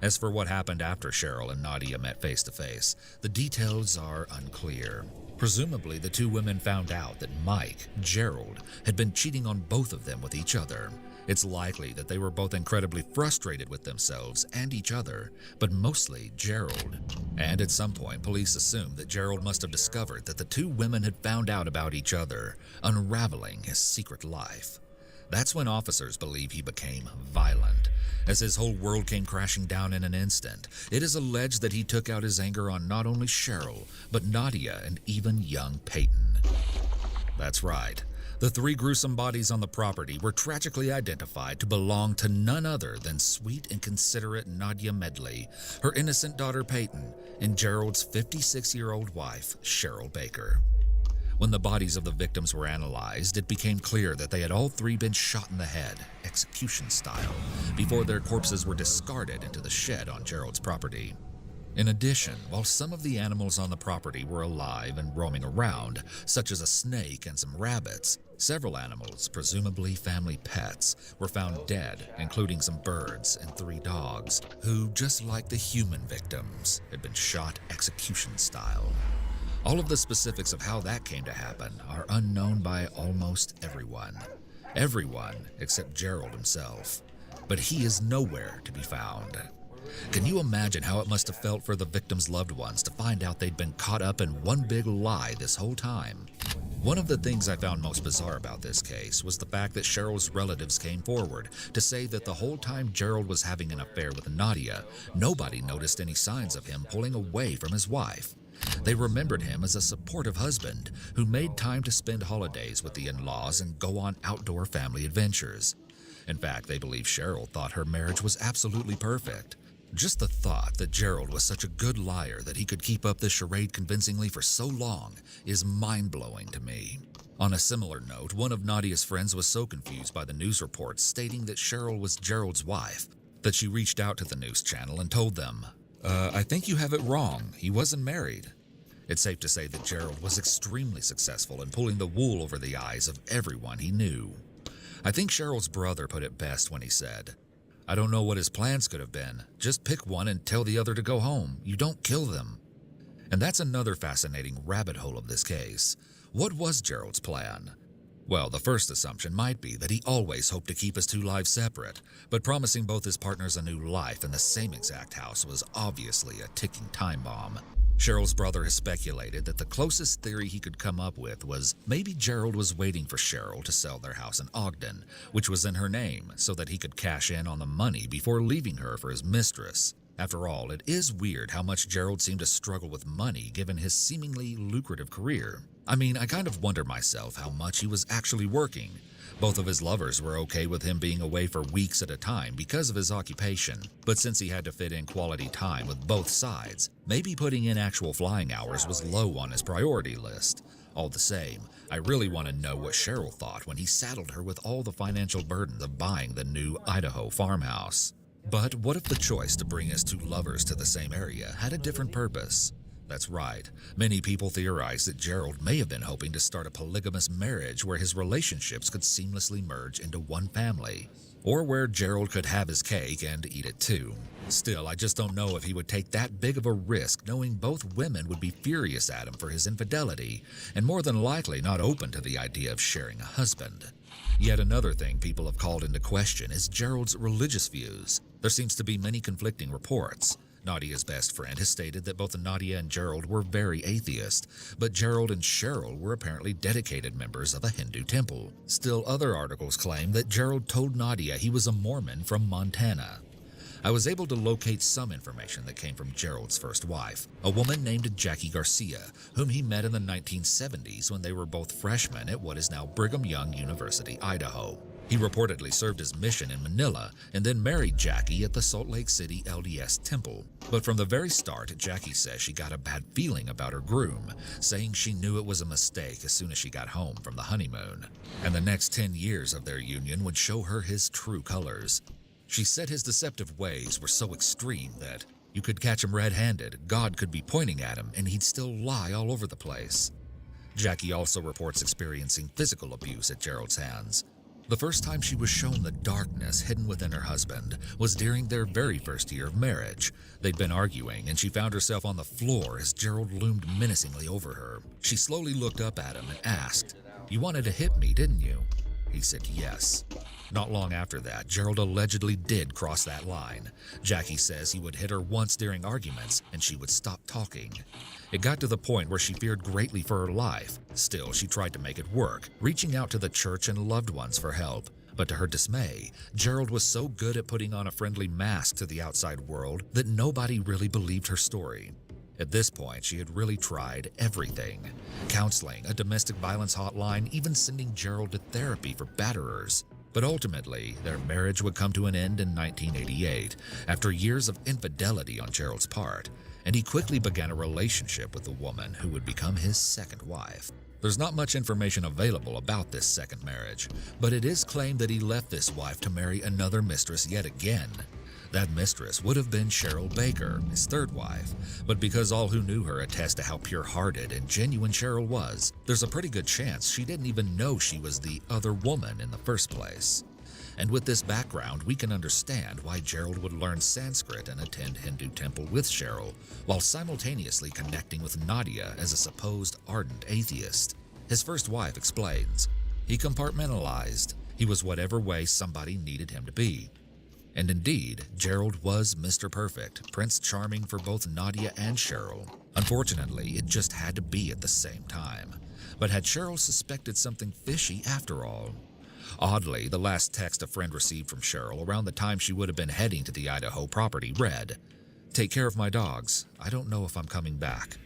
As for what happened after Cheryl and Nadia met face to face, the details are unclear. Presumably, the two women found out that Mike, Gerald, had been cheating on both of them with each other. It's likely that they were both incredibly frustrated with themselves and each other, but mostly Gerald. And at some point, police assumed that Gerald must have discovered that the two women had found out about each other, unraveling his secret life. That's when officers believe he became violent. As his whole world came crashing down in an instant, it is alleged that he took out his anger on not only Cheryl, but Nadia and even young Peyton. That's right. The three gruesome bodies on the property were tragically identified to belong to none other than sweet and considerate Nadia Medley, her innocent daughter Peyton, and Gerald's 56-year-old wife, Cheryl Baker. When the bodies of the victims were analyzed, it became clear that they had all three been shot in the head, execution style, before their corpses were discarded into the shed on Gerald's property. In addition, while some of the animals on the property were alive and roaming around, such as a snake and some rabbits, several animals, presumably family pets, were found dead, including some birds and 3 dogs, who, just like the human victims, had been shot execution style. All of the specifics of how that came to happen are unknown by almost everyone. Everyone except Gerald himself. But he is nowhere to be found. Can you imagine how it must have felt for the victims' loved ones to find out they'd been caught up in one big lie this whole time? One of the things I found most bizarre about this case was the fact that Cheryl's relatives came forward to say that the whole time Gerald was having an affair with Nadia, nobody noticed any signs of him pulling away from his wife. They remembered him as a supportive husband who made time to spend holidays with the in-laws and go on outdoor family adventures. In fact, they believe Cheryl thought her marriage was absolutely perfect. Just the thought that Gerald was such a good liar that he could keep up this charade convincingly for so long is mind-blowing to me. On a similar note, one of Nadia's friends was so confused by the news reports stating that Cheryl was Gerald's wife that she reached out to the news channel and told them, I think you have it wrong. He wasn't married. It's safe to say that Gerald was extremely successful in pulling the wool over the eyes of everyone he knew. I think Cheryl's brother put it best when he said, I don't know what his plans could have been. Just pick one and tell the other to go home. You don't kill them. And that's another fascinating rabbit hole of this case. What was Gerald's plan? Well, the first assumption might be that he always hoped to keep his two lives separate, but promising both his partners a new life in the same exact house was obviously a ticking time bomb. Cheryl's brother has speculated that the closest theory he could come up with was maybe Gerald was waiting for Cheryl to sell their house in Ogden, which was in her name, so that he could cash in on the money before leaving her for his mistress. After all, it is weird how much Gerald seemed to struggle with money given his seemingly lucrative career. I mean, I kind of wonder myself how much he was actually working. Both of his lovers were okay with him being away for weeks at a time because of his occupation, but since he had to fit in quality time with both sides, maybe putting in actual flying hours was low on his priority list. All the same, I really want to know what Cheryl thought when he saddled her with all the financial burdens of buying the new Idaho farmhouse. But what if the choice to bring his two lovers to the same area had a different purpose? That's right. Many people theorize that Gerald may have been hoping to start a polygamous marriage where his relationships could seamlessly merge into one family, or where Gerald could have his cake and eat it too. Still, I just don't know if he would take that big of a risk knowing both women would be furious at him for his infidelity and more than likely not open to the idea of sharing a husband. Yet another thing people have called into question is Gerald's religious views. There seems to be many conflicting reports. Nadia's best friend has stated that both Nadia and Gerald were very atheist, but Gerald and Cheryl were apparently dedicated members of a Hindu temple. Still, other articles claim that Gerald told Nadia he was a Mormon from Montana. I was able to locate some information that came from Gerald's first wife, a woman named Jackie Garcia, whom he met in the 1970s when they were both freshmen at what is now Brigham Young University, Idaho. He reportedly served his mission in Manila and then married Jackie at the Salt Lake City LDS Temple. But from the very start, Jackie says she got a bad feeling about her groom, saying she knew it was a mistake as soon as she got home from the honeymoon. And the next 10 years of their union would show her his true colors. She said his deceptive ways were so extreme that you could catch him red-handed, God could be pointing at him, and he'd still lie all over the place. Jackie also reports experiencing physical abuse at Gerald's hands. The first time she was shown the darkness hidden within her husband was during their very first year of marriage. They'd been arguing, and she found herself on the floor as Gerald loomed menacingly over her. She slowly looked up at him and asked, "You wanted to hit me, didn't you?" He said yes. Not long after that, Gerald allegedly did cross that line. Jackie says he would hit her once during arguments, and she would stop talking. It got to the point where she feared greatly for her life. Still, she tried to make it work, reaching out to the church and loved ones for help. But to her dismay, Gerald was so good at putting on a friendly mask to the outside world that nobody really believed her story. At this point, she had really tried everything. Counseling, a domestic violence hotline, even sending Gerald to therapy for batterers. But ultimately, their marriage would come to an end in 1988, after years of infidelity on Gerald's part, and he quickly began a relationship with a woman who would become his second wife. There's not much information available about this second marriage, but it is claimed that he left this wife to marry another mistress yet again. That mistress would have been Cheryl Baker, his third wife, but because all who knew her attest to how pure-hearted and genuine Cheryl was, there's a pretty good chance she didn't even know she was the other woman in the first place. And with this background, we can understand why Gerald would learn Sanskrit and attend Hindu temple with Cheryl, while simultaneously connecting with Nadia as a supposed ardent atheist. His first wife explains, he compartmentalized. He was whatever way somebody needed him to be. And indeed, Gerald was Mr. Perfect, Prince Charming for both Nadia and Cheryl. Unfortunately, it just had to be at the same time. But had Cheryl suspected something fishy after all? Oddly, the last text a friend received from Cheryl around the time she would have been heading to the Idaho property read, "Take care of my dogs. I don't know if I'm coming back."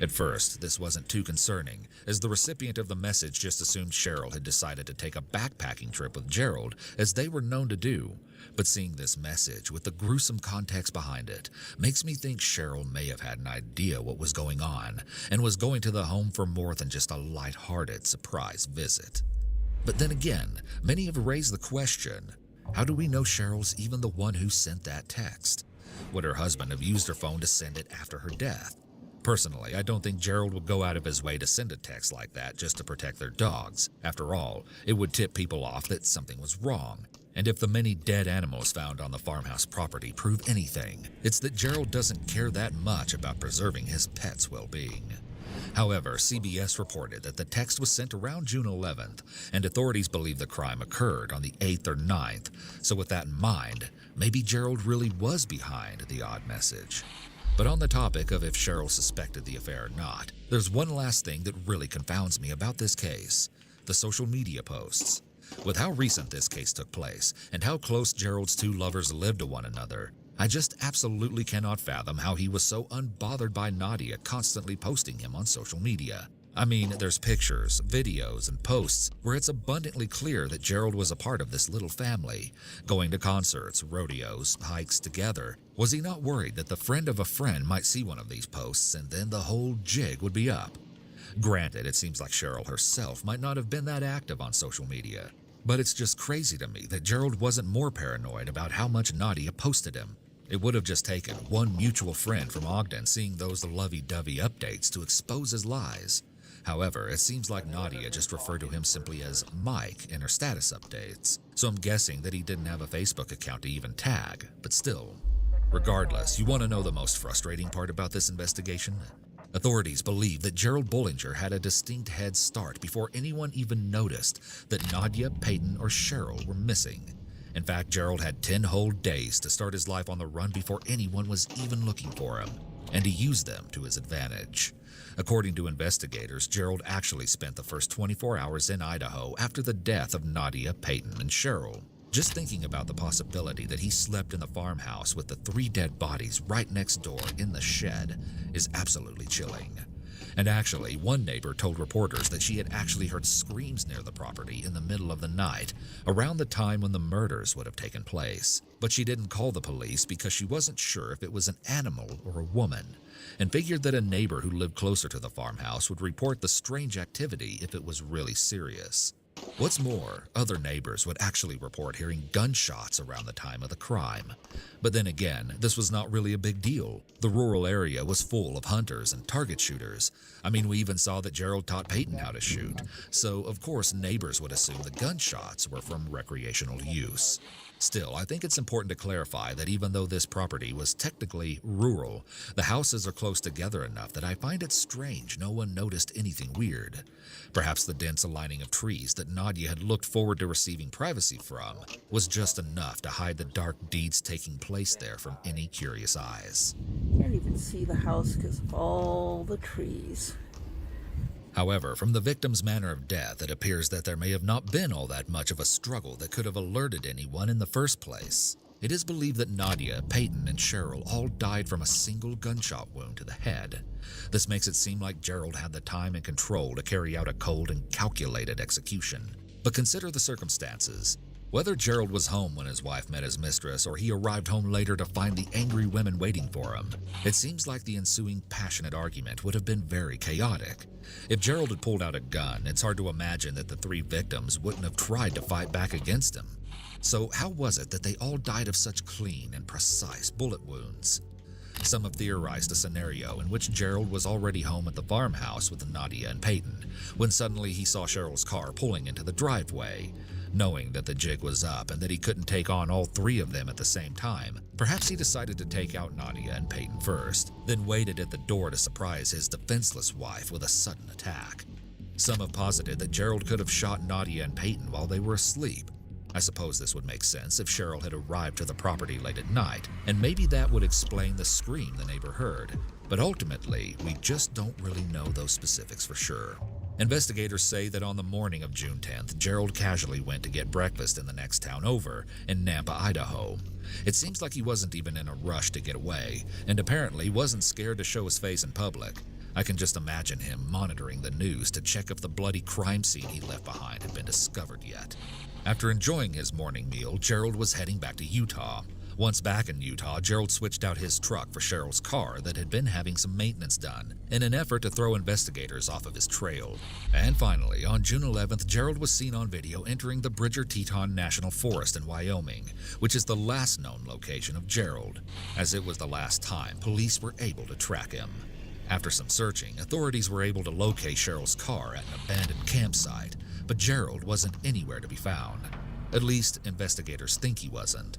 At first, this wasn't too concerning, as the recipient of the message just assumed Cheryl had decided to take a backpacking trip with Gerald, as they were known to do. But seeing this message with the gruesome context behind it makes me think Cheryl may have had an idea what was going on and was going to the home for more than just a light-hearted surprise visit. But then again, many have raised the question, how do we know Cheryl's even the one who sent that text? Would her husband have used her phone to send it after her death? Personally, I don't think Gerald would go out of his way to send a text like that just to protect their dogs. After all, it would tip people off that something was wrong. And if the many dead animals found on the farmhouse property prove anything, it's that Gerald doesn't care that much about preserving his pet's well-being. However, CBS reported that the text was sent around June 11th, and authorities believe the crime occurred on the 8th or 9th. So with that in mind, maybe Gerald really was behind the odd message. But on the topic of if Cheryl suspected the affair or not, there's one last thing that really confounds me about this case: the social media posts. With how recent this case took place, and how close Gerald's two lovers lived to one another, I just absolutely cannot fathom how he was so unbothered by Nadia constantly posting him on social media. I mean, there's pictures, videos, and posts where it's abundantly clear that Gerald was a part of this little family, going to concerts, rodeos, hikes together. Was he not worried that the friend of a friend might see one of these posts and then the whole jig would be up? Granted, it seems like Cheryl herself might not have been that active on social media, but it's just crazy to me that Gerald wasn't more paranoid about how much Nadia posted him. It would have just taken one mutual friend from Ogden seeing those lovey-dovey updates to expose his lies. However, it seems like Nadia just referred to him simply as Mike in her status updates, so I'm guessing that he didn't have a Facebook account to even tag, but still. Regardless, you want to know the most frustrating part about this investigation? Authorities believe that Gerald Bollinger had a distinct head start before anyone even noticed that Nadia, Peyton, or Cheryl were missing. In fact, Gerald had 10 whole days to start his life on the run before anyone was even looking for him, and he used them to his advantage. According to investigators, Gerald actually spent the first 24 hours in Idaho after the death of Nadia, Peyton, and Cheryl. Just thinking about the possibility that he slept in the farmhouse with the 3 dead bodies right next door in the shed is absolutely chilling. And actually, one neighbor told reporters that she had actually heard screams near the property in the middle of the night, around the time when the murders would have taken place. But she didn't call the police because she wasn't sure if it was an animal or a woman, and figured that a neighbor who lived closer to the farmhouse would report the strange activity if it was really serious. What's more, other neighbors would actually report hearing gunshots around the time of the crime. But then again, this was not really a big deal. The rural area was full of hunters and target shooters. I mean, we even saw that Gerald taught Peyton how to shoot. So, of course, neighbors would assume the gunshots were from recreational use. Still, I think it's important to clarify that even though this property was technically rural, the houses are close together enough that I find it strange no one noticed anything weird. Perhaps the dense aligning of trees that Nadia had looked forward to receiving privacy from was just enough to hide the dark deeds taking place there from any curious eyes. Can't even see the house because of all the trees. However, from the victim's manner of death, it appears that there may have not been all that much of a struggle that could have alerted anyone in the first place. It is believed that Nadia, Peyton, and Cheryl all died from a single gunshot wound to the head. This makes it seem like Gerald had the time and control to carry out a cold and calculated execution. But consider the circumstances. Whether Gerald was home when his wife met his mistress or he arrived home later to find the angry women waiting for him, it seems like the ensuing passionate argument would have been very chaotic. If Gerald had pulled out a gun, it's hard to imagine that the 3 victims wouldn't have tried to fight back against him. So how was it that they all died of such clean and precise bullet wounds? Some have theorized a scenario in which Gerald was already home at the farmhouse with Nadia and Peyton, when suddenly he saw Cheryl's car pulling into the driveway. Knowing that the jig was up and that he couldn't take on all 3 of them at the same time, perhaps he decided to take out Nadia and Peyton first, then waited at the door to surprise his defenseless wife with a sudden attack. Some have posited that Gerald could have shot Nadia and Peyton while they were asleep. I suppose this would make sense if Cheryl had arrived to the property late at night, and maybe that would explain the scream the neighbor heard. But ultimately, we just don't really know those specifics for sure. Investigators say that on the morning of June 10th, Gerald casually went to get breakfast in the next town over, in Nampa, Idaho. It seems like he wasn't even in a rush to get away, and apparently wasn't scared to show his face in public. I can just imagine him monitoring the news to check if the bloody crime scene he left behind had been discovered yet. After enjoying his morning meal, Gerald was heading back to Utah. Once back in Utah, Gerald switched out his truck for Cheryl's car that had been having some maintenance done in an effort to throw investigators off of his trail. And finally, on June 11th, Gerald was seen on video entering the Bridger-Teton National Forest in Wyoming, which is the last known location of Gerald, as it was the last time police were able to track him. After some searching, authorities were able to locate Cheryl's car at an abandoned campsite, but Gerald wasn't anywhere to be found. At least, investigators think he wasn't.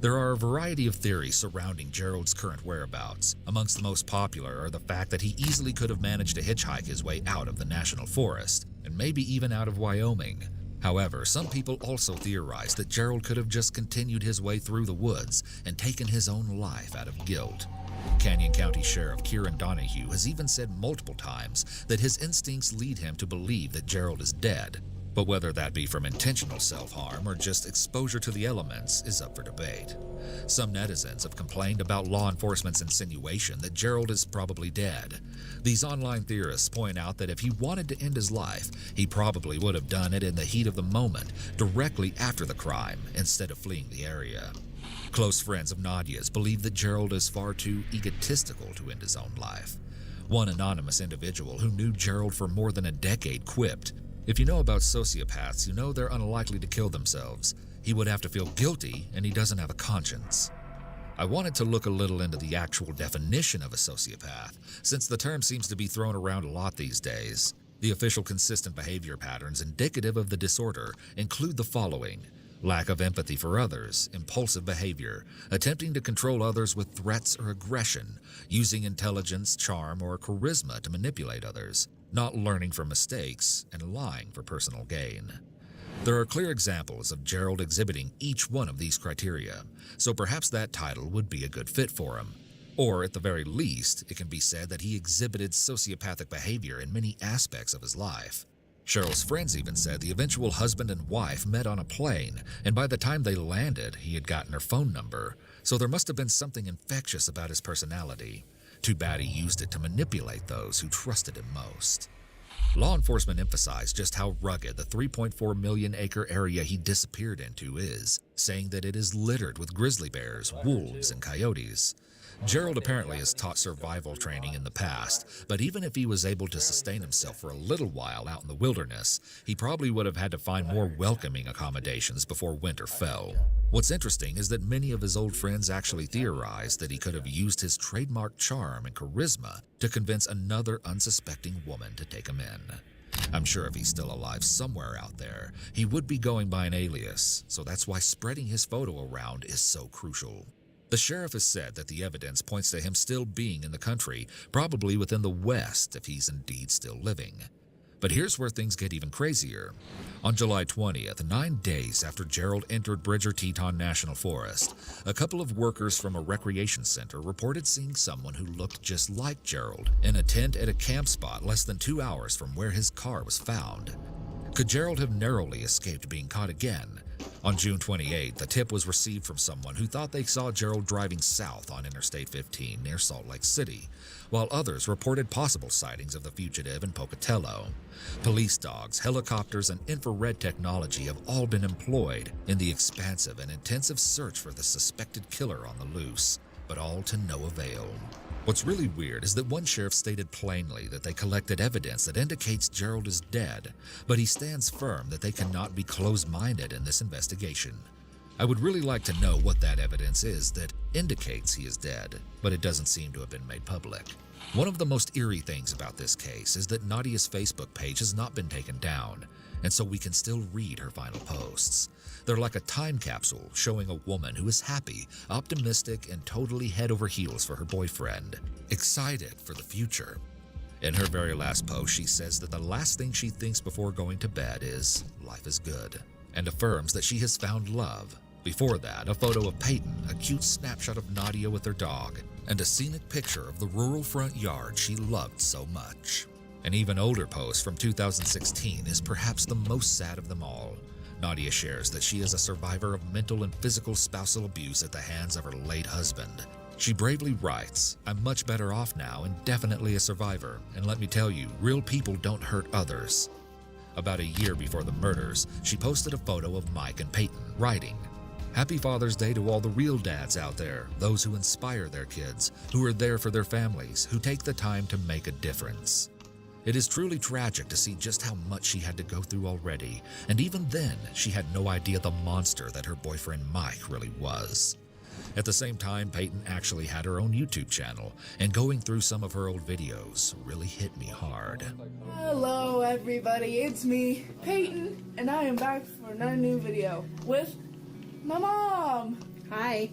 There are a variety of theories surrounding Gerald's current whereabouts. Amongst the most popular are the fact that he easily could have managed to hitchhike his way out of the national forest, and maybe even out of Wyoming. However, some people also theorize that Gerald could have just continued his way through the woods and taken his own life out of guilt. Canyon County Sheriff Kieran Donahue has even said multiple times that his instincts lead him to believe that Gerald is dead. But whether that be from intentional self-harm or just exposure to the elements is up for debate. Some netizens have complained about law enforcement's insinuation that Gerald is probably dead. These online theorists point out that if he wanted to end his life, he probably would have done it in the heat of the moment, directly after the crime, instead of fleeing the area. Close friends of Nadia's believe that Gerald is far too egotistical to end his own life. One anonymous individual who knew Gerald for more than a decade quipped, "If you know about sociopaths, you know they're unlikely to kill themselves. He would have to feel guilty, and he doesn't have a conscience." I wanted to look a little into the actual definition of a sociopath, since the term seems to be thrown around a lot these days. The official consistent behavior patterns indicative of the disorder include the following: lack of empathy for others, impulsive behavior, attempting to control others with threats or aggression, using intelligence, charm, or charisma to manipulate others, not learning from mistakes, and lying for personal gain. There are clear examples of Gerald exhibiting each one of these criteria, so perhaps that title would be a good fit for him. Or at the very least, it can be said that he exhibited sociopathic behavior in many aspects of his life. Cheryl's friends even said the eventual husband and wife met on a plane, and by the time they landed, he had gotten her phone number, so there must have been something infectious about his personality. Too bad he used it to manipulate those who trusted him most. Law enforcement emphasized just how rugged the 3.4 million acre area he disappeared into is, saying that it is littered with grizzly bears, wolves, and coyotes. Gerald apparently has taught survival training in the past, but even if he was able to sustain himself for a little while out in the wilderness, he probably would have had to find more welcoming accommodations before winter fell. What's interesting is that many of his old friends actually theorized that he could have used his trademark charm and charisma to convince another unsuspecting woman to take him in. I'm sure if he's still alive somewhere out there, he would be going by an alias, so that's why spreading his photo around is so crucial. The sheriff has said that the evidence points to him still being in the country, probably within the West if he's indeed still living. But here's where things get even crazier. On July 20th, 9 days after Gerald entered Bridger-Teton National Forest, a couple of workers from a recreation center reported seeing someone who looked just like Gerald in a tent at a camp spot less than 2 hours from where his car was found. Could Gerald have narrowly escaped being caught again? On June 28th, a tip was received from someone who thought they saw Gerald driving south on Interstate 15 near Salt Lake City, while others reported possible sightings of the fugitive in Pocatello. Police dogs, helicopters, and infrared technology have all been employed in the expansive and intensive search for the suspected killer on the loose, but all to no avail. What's really weird is that one sheriff stated plainly that they collected evidence that indicates Gerald is dead, but he stands firm that they cannot be closed-minded in this investigation. I would really like to know what that evidence is that indicates he is dead, but it doesn't seem to have been made public. One of the most eerie things about this case is that Nadia's Facebook page has not been taken down, and so we can still read her final posts. They're like a time capsule showing a woman who is happy, optimistic, and totally head over heels for her boyfriend, excited for the future. In her very last post, she says that the last thing she thinks before going to bed is, life is good, and affirms that she has found love. Before that, a photo of Peyton, a cute snapshot of Nadia with her dog, and a scenic picture of the rural front yard she loved so much. An even older post from 2016 is perhaps the most sad of them all. Nadia shares that she is a survivor of mental and physical spousal abuse at the hands of her late husband. She bravely writes, "I'm much better off now and definitely a survivor, and let me tell you, real people don't hurt others." About a year before the murders, she posted a photo of Mike and Peyton, writing, "Happy Father's Day to all the real dads out there, those who inspire their kids, who are there for their families, who take the time to make a difference." It is truly tragic to see just how much she had to go through already, and even then, she had no idea the monster that her boyfriend Mike really was. At the same time, Peyton actually had her own YouTube channel, and going through some of her old videos really hit me hard. Hello everybody, it's me, Peyton, and I am back for another new video with my mom. Hi.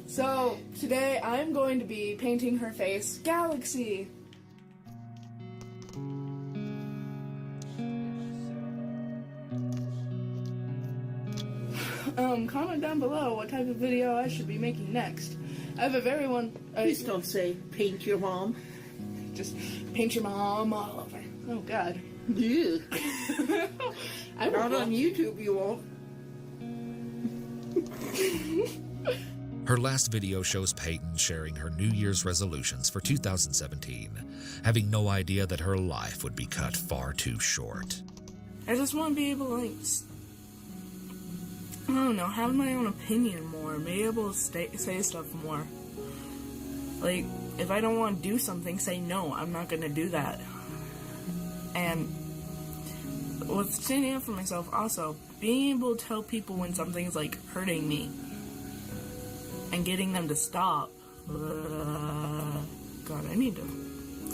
So, today I'm going to be painting her face Galaxy. Comment down below what type of video I should be making next. I have a very one. Please don't say paint your mom. Just paint your mom all over. Oh God. Yeah. Not on YouTube, you won't. Her last video shows Peyton sharing her New Year's resolutions for 2017, having no idea that her life would be cut far too short. I just want to be able to, I don't know, have my own opinion more, be able to say stuff more. Like, if I don't want to do something, say no, I'm not going to do that. And with standing up for myself also, being able to tell people when something's hurting me and getting them to stop. God, I need to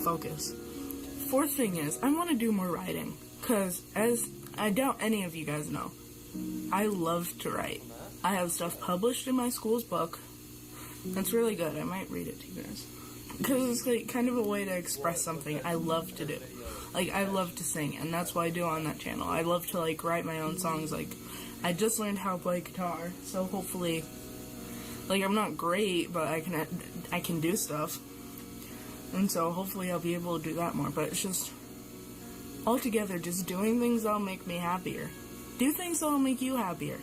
focus. Fourth thing is, I want to do more writing, because as I doubt any of you guys know, I love to write. I have stuff published in my school's book. That's really good. I might read it to you guys. Because it's kind of a way to express something I love to do. I love to sing, and that's what I do on that channel. I love to, write my own songs. I just learned how to play guitar, so hopefully, I'm not great, but I can do stuff. And so hopefully I'll be able to do that more. But it's just, altogether, just doing things that'll make me happier. Do things that'll make you happier.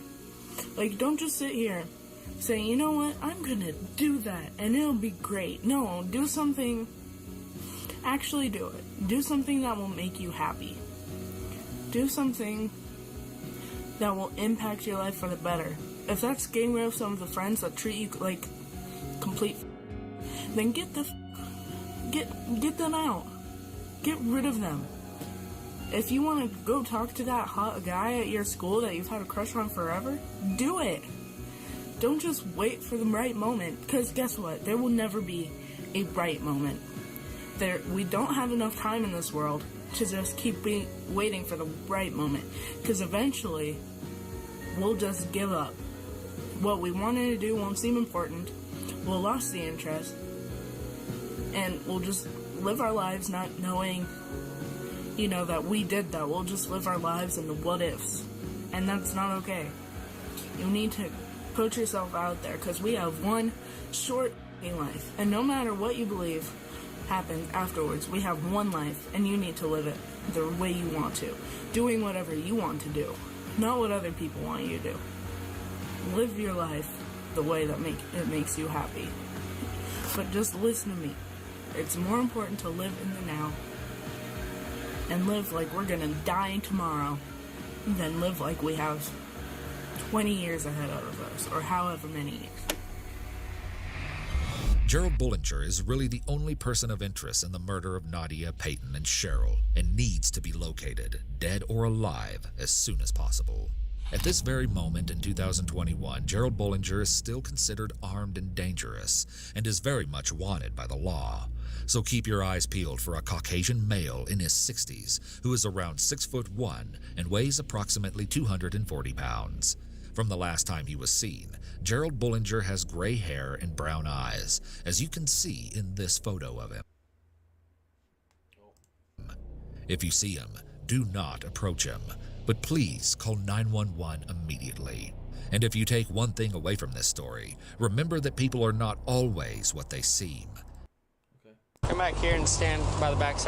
Don't just sit here saying, you know what, I'm gonna do that and it'll be great. No, do something. Actually do it. Do something that will make you happy. Do something that will impact your life for the better. If that's getting rid of some of the friends that treat you like complete, then get them out. Get rid of them. If you want to go talk to that hot guy at your school that you've had a crush on forever, do it. Don't just wait for the right moment, because guess what? There will never be a right moment. We don't have enough time in this world to just keep waiting for the right moment, because eventually we'll just give up. What we wanted to do won't seem important, we'll lose the interest, and we'll just live our lives not knowing that we did that. We'll just live our lives in the what ifs, and that's not okay. You need to put yourself out there, because we have one short life, and no matter what you believe happens afterwards, we have one life, and you need to live it the way you want to, doing whatever you want to do, not what other people want you to do. Live your life the way that it makes you happy. But just listen to me. It's more important to live in the now and live like we're gonna die tomorrow than live like we have 20 years ahead of us, or however many years. Gerald Bullinger is really the only person of interest in the murder of Nadia, Peyton, and Cheryl, and needs to be located, dead or alive, as soon as possible. At this very moment in 2021, Gerald Bullinger is still considered armed and dangerous, and is very much wanted by the law. So keep your eyes peeled for a Caucasian male in his 60s who is around 6'1" and weighs approximately 240 pounds. From the last time he was seen, Gerald Bullinger has gray hair and brown eyes, as you can see in this photo of him. If you see him, do not approach him, but please call 911 immediately. And if you take one thing away from this story, remember that people are not always what they seem. Come back here and stand by the backside.